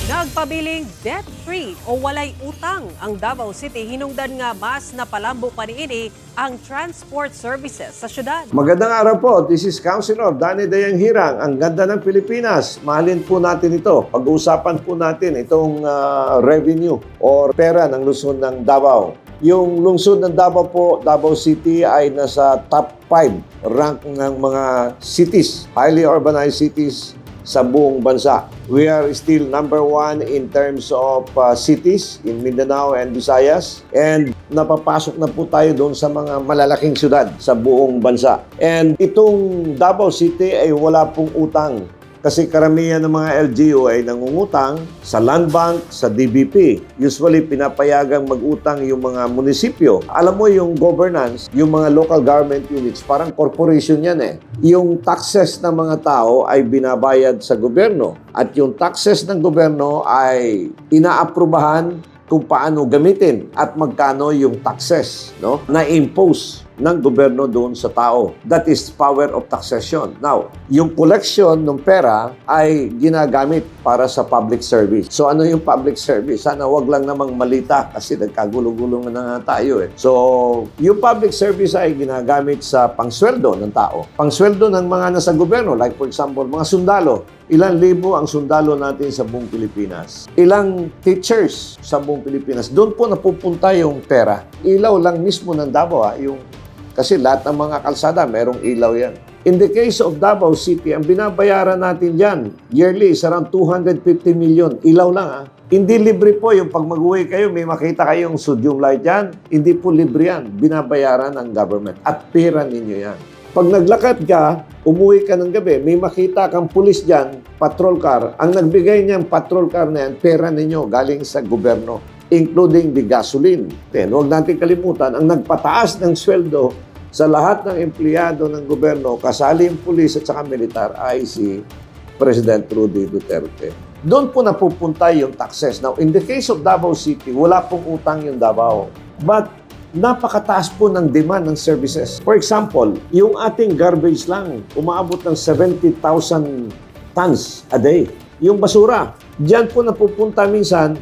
Nagpabiling debt-free o walay utang ang Davao City hinungdan nga mas napalambo pa niini ang transport services sa syudad. Magandang araw po. This is Councilor Danny Dayang Hirang. Ang ganda ng Pilipinas. Mahalin po natin ito. Pag-uusapan po natin itong revenue or pera ng lungsod ng Davao. Yung lungsod ng Davao po, Davao City ay nasa top 5 rank ng mga cities, highly urbanized cities sa buong bansa. We are still number 1 in terms of cities in Mindanao and Visayas. And napapasok na po tayo doon sa mga malalaking syudad sa buong bansa. And itong Davao City ay wala pong utang. Kasi karamihan ng mga LGU ay nangungutang sa Land Bank, sa DBP. Usually, pinapayagang mag-utang yung mga munisipyo. Alam mo yung governance, yung mga local government units, parang corporation yan eh. Yung taxes ng mga tao ay binabayad sa gobyerno. At yung taxes ng gobyerno ay inaaprubahan kung paano gamitin at magkano yung taxes na-impose ng gobyerno doon sa tao. That is power of taxation. Now, yung collection ng pera ay ginagamit para sa public service. So ano yung public service? Sana wag lang namang malita kasi nagkagulo-gulo na nga tayo eh. So, yung public service ay ginagamit sa pangsweldo ng tao. Pangsweldo ng mga nasa gobyerno, like for example, mga sundalo. Ilang libo ang sundalo natin sa buong Pilipinas. Ilang teachers sa buong Pilipinas. Doon po napupunta yung pera. Ilaw lang mismo ng Davao kasi lahat ng mga kalsada, merong ilaw yan. In the case of Davao City, ang binabayaran natin dyan, yearly is around 250 million. Ilaw lang Hindi libre po yung pag mag-uwi kayo, may makita kayong sodium light yan. Hindi po libre yan. Binabayaran ng government. At pera ninyo yan. Pag naglakad ka, umuwi ka ng gabi, may makita kang pulis dyan, patrol car. Ang nagbigay niyang patrol car na yan, pera ninyo galing sa gobyerno, including the gasoline. Then, huwag natin kalimutan, ang nagpataas ng sweldo sa lahat ng empleyado ng gobyerno, kasali yung pulis at saka militar, ay si President Rudy Duterte. Doon po napupunta yung taxes. Now, in the case of Davao City, wala pong utang yung Davao. But, napakataas po ng demand ng services. For example, yung ating garbage lang, umaabot ng 70,000 tons a day. Yung basura, diyan po napupunta minsan,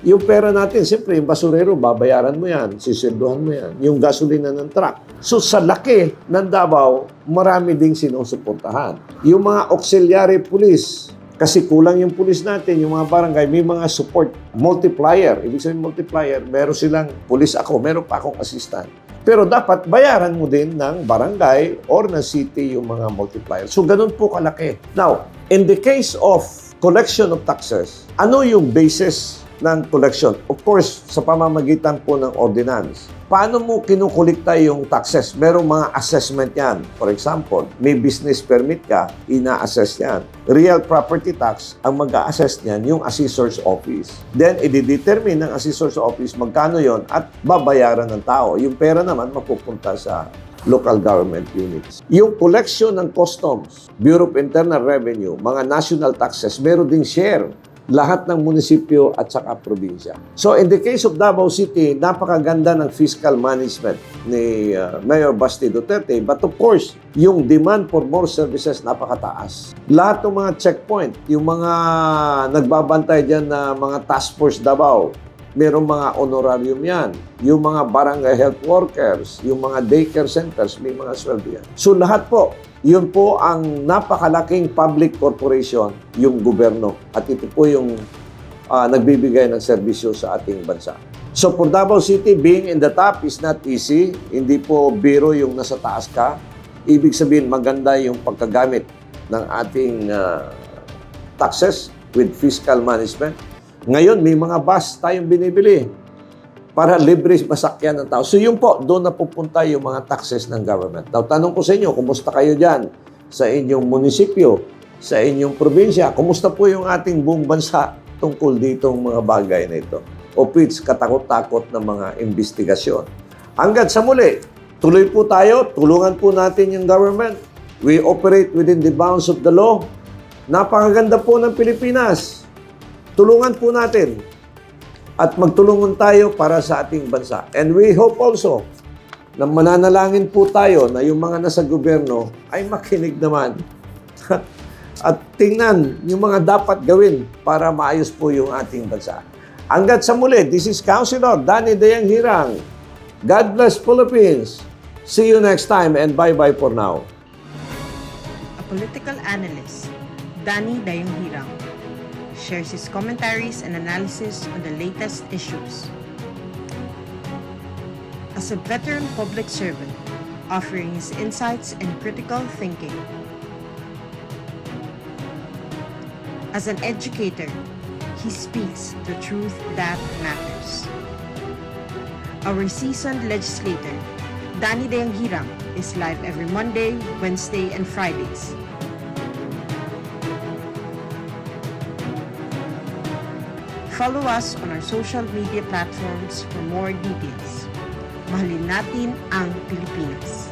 yung pera natin, siyempre, yung basurero, babayaran mo yan, sisilduhan mo yan. Yung gasolina ng truck. So, sa laki ng Davao, marami ding sinusuportahan. Yung mga auxiliary police, kasi kulang yung police natin, yung mga barangay, may mga support multiplier. Ibig sabihin multiplier, meron silang police ako, meron pa akong assistant. Pero dapat bayaran mo din ng barangay or ng city yung mga multiplier. So, ganun po kalaki. Now, in the case of collection of taxes, ano yung basis ng collection? Of course, sa pamamagitan po ng ordinance. Paano mo kinukulikta yung taxes? Merong mga assessment yan. For example, may business permit ka, ina-assess yan. Real property tax, ang mag-a-assess niyan yung assessor's office. Then, i-determine ng assessor's office magkano yon at babayaran ng tao. Yung pera naman mapupunta sa local government units. Yung collection ng customs, Bureau of Internal Revenue, mga national taxes, meron ding share. Lahat ng munisipyo at saka probinsya. So, in the case of Davao City, napakaganda ng fiscal management ni Mayor Basti Duterte. But of course, yung demand for more services napakataas. Lahat ng mga checkpoint, yung mga nagbabantay dyan na mga task force Davao, merong mga honorarium yan. Yung mga barangay health workers, yung mga daycare centers, may mga sweldo yan. So, lahat po, yun po ang napakalaking public corporation, yung gobyerno. At ito po yung nagbibigay ng serbisyo sa ating bansa. So for Davao City, being in the top is not easy. Hindi po biro yung nasa taas ka. Ibig sabihin, maganda yung pagkagamit ng ating taxes with fiscal management. Ngayon, may mga bus tayong binibili para libre masakyan ng tao. So yun po, doon napupunta yung mga taxes ng government. Now, tanong ko sa inyo, kumusta kayo dyan sa inyong munisipyo, sa inyong probinsya? Kumusta po yung ating buong bansa tungkol ditong mga bagay na ito? O which katakot-takot na mga investigasyon. Hanggang sa muli, tuloy po tayo, tulungan po natin yung government. We operate within the bounds of the law. Napakaganda po ng Pilipinas. Tulungan po natin. At magtulungan tayo para sa ating bansa. And we hope also na mananalangin po tayo na yung mga nasa gobyerno ay makinig naman at tingnan yung mga dapat gawin para maayos po yung ating bansa. Hanggat sa muli, this is Councilor Danny Dayang Hirang. God bless Philippines. See you next time and bye-bye for now. A political analyst, Danny Dayang Hirang, shares his commentaries and analysis on the latest issues. As a veteran public servant, offering his insights and critical thinking. As an educator, he speaks the truth that matters. Our seasoned legislator, Danny Dayang Hirang, is live every Monday, Wednesday, and Fridays. Follow us on our social media platforms for more details. Mahalin natin ang Pilipinas.